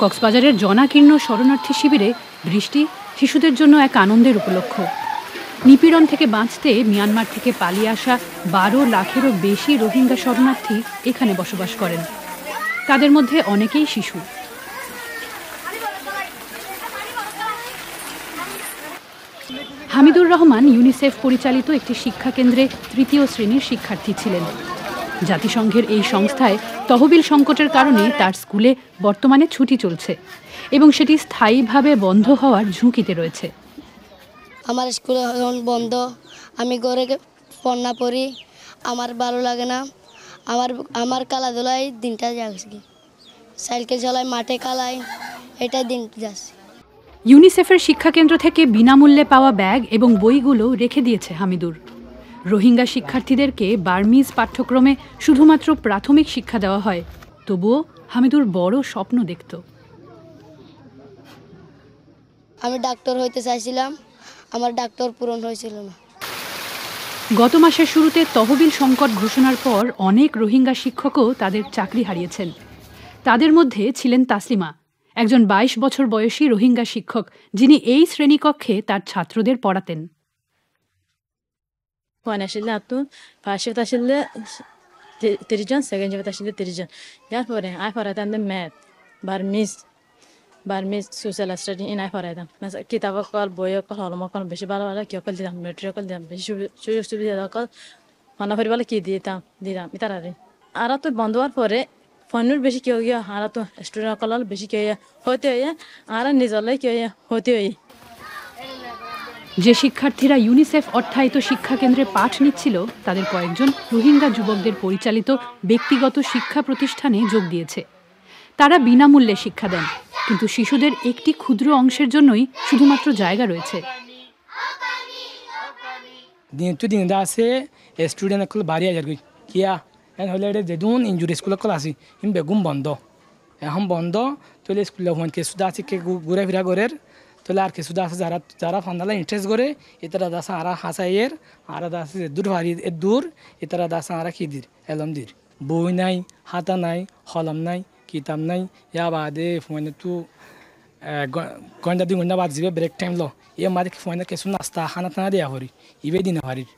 কক্সবাজারের জনাকীর্ণ শরণার্থী শিবিরে বৃষ্টি শিশুদের জন্য এক আনন্দের উপলক্ষ। নিপীড়ন থেকে বাঁচতে মিয়ানমার থেকে পালিয়ে আসা 12 লাখেরও বেশি রোহিঙ্গা শরণার্থী এখানে বসবাস করেন। তাদের মধ্যে অনেকেই শিশু। হামিদুর রহমান ইউনিসেফ পরিচালিত একটি শিক্ষা কেন্দ্রে 3য় শ্রেণীর শিক্ষার্থী ছিলেন। জাতিসংঘের এই সংস্থায় তহবিল সংকটের কারণে তার স্কুলে বর্তমানে ছুটি চলছে এবং সেটি স্থায়ীভাবে বন্ধ হওয়ার ঝুঁকিতে রয়েছে। আমার স্কুল এখন বন্ধ, আমি ঘরে পড়া পড়ি, আমার ভালো লাগে না। আমার খেলাধুলায় দিনটা যাচ্ছে, সাইকেল চালাই, মাঠে খেলাই, এটাই দিন যাচ্ছে। ইউনিসেফের শিক্ষাকেন্দ্র থেকে বিনামূল্যে পাওয়া ব্যাগ এবং বইগুলো রেখে দিয়েছে হামিদুর। রোহিঙ্গা শিক্ষার্থীদেরকে বার্মিজ পাঠ্যক্রমে শুধুমাত্র প্রাথমিক শিক্ষা দেওয়া হয়, তবুও হামিদুর বড় স্বপ্ন দেখত। আমি ডাক্তার হইতে চাইছিলাম, আমার ডাক্তার পূরণ হয়েছিল না। গত মাসের শুরুতে তহবিল সংকট ঘোষণার পর অনেক রোহিঙ্গা শিক্ষকও তাদের চাকরি হারিয়েছেন। তাদের মধ্যে ছিলেন তাসলিমা, একজন 22 বছর বয়সী রোহিঙ্গা শিক্ষক, যিনি এই শ্রেণীকক্ষে তার ছাত্রদের পড়াতেন। বার্মিজ সোশ্যাল স্টাডি ইনাই পড়াইতাম, কিতাব অকল বই অকল হলম অকল বেশি ভালো ভালো কি অকল দিতাম, মেট্রিক অকল দিতাম, বেশি সুযোগ সুবিধা অকল মানা পরিবার কি দিতাম ইতারে। আর তো বন্ধ হওয়ার পরে ফোনের বেশি কেউ গিয়ে আর তো স্টুডেন্ট অকল বেশি কেউ হতে হইয়া আর নিজলে কেউ হতে হই। যে শিক্ষার্থীরা ইউনিসেফ অর্থায়িত শিক্ষাকেন্দ্রে পাঠ নিচ্ছিল তাদের কয়েকজন রোহিঙ্গা যুবকদের পরিচালিত ব্যক্তিগত শিক্ষা প্রতিষ্ঠানে যোগ দিয়েছে। তারা বিনামূল্যে শিক্ষা দেন, কিন্তু শিশুদের একটি ক্ষুদ্র অংশের জন্যই শুধুমাত্র জায়গা রয়েছে। ইঞ্জুরি স্কুল আসি বেগুম বন্ধ, এখন বন্ধ তাহলে স্কুলে কিছু আছে ঘুরে ফিরা করে, তাহলে আর কিছু আছে যারা যারা ফান্দালা ইন্টারেস্ট করে এতারা দাসা আর হাসাইয়ের আর দাসে দূর ভারি দূর এতারা দাসা আর কি দির এলম দির বই নাই, হাতা নাই, হলম নাই, কিতাব নাই। ইয়া বাদে ফোনে তো ঘন্টা 2 ঘন্টা বাদ যাবে ব্রেক টাইম লো, ইয়ে মাঝে ফোনে কিছু নাস্তা খানা টানা দেওয়া করি ইবে দিনে ভারির।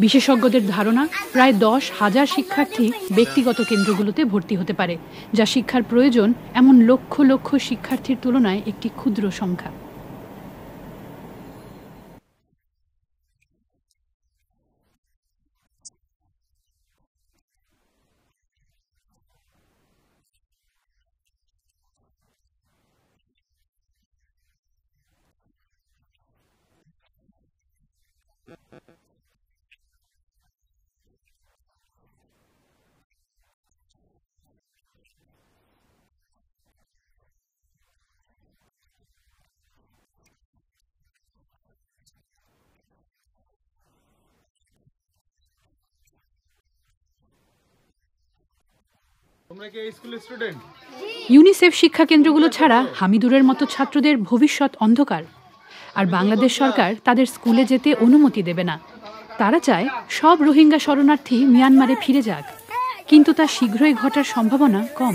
বিশেষজ্ঞদের ধারণা প্রায় 10,000 শিক্ষার্থী ব্যক্তিগত কেন্দ্রগুলোতে ভর্তি হতে পারে, যা শিক্ষার প্রয়োজন এমন লক্ষ লক্ষ শিক্ষার্থীর তুলনায় একটি ক্ষুদ্র সংখ্যা। ইউনিসেফ শিক্ষা কেন্দ্রগুলো ছাড়া হামিদুরের মতো ছাত্রদের ভবিষ্যৎ অন্ধকার। আর বাংলাদেশ সরকার তাদের স্কুলে যেতে অনুমতি দেবে না। তারা চায় সব রোহিঙ্গা শরণার্থী মিয়ানমারে ফিরে যাক, কিন্তু তা শীঘ্রই ঘটার সম্ভাবনা কম।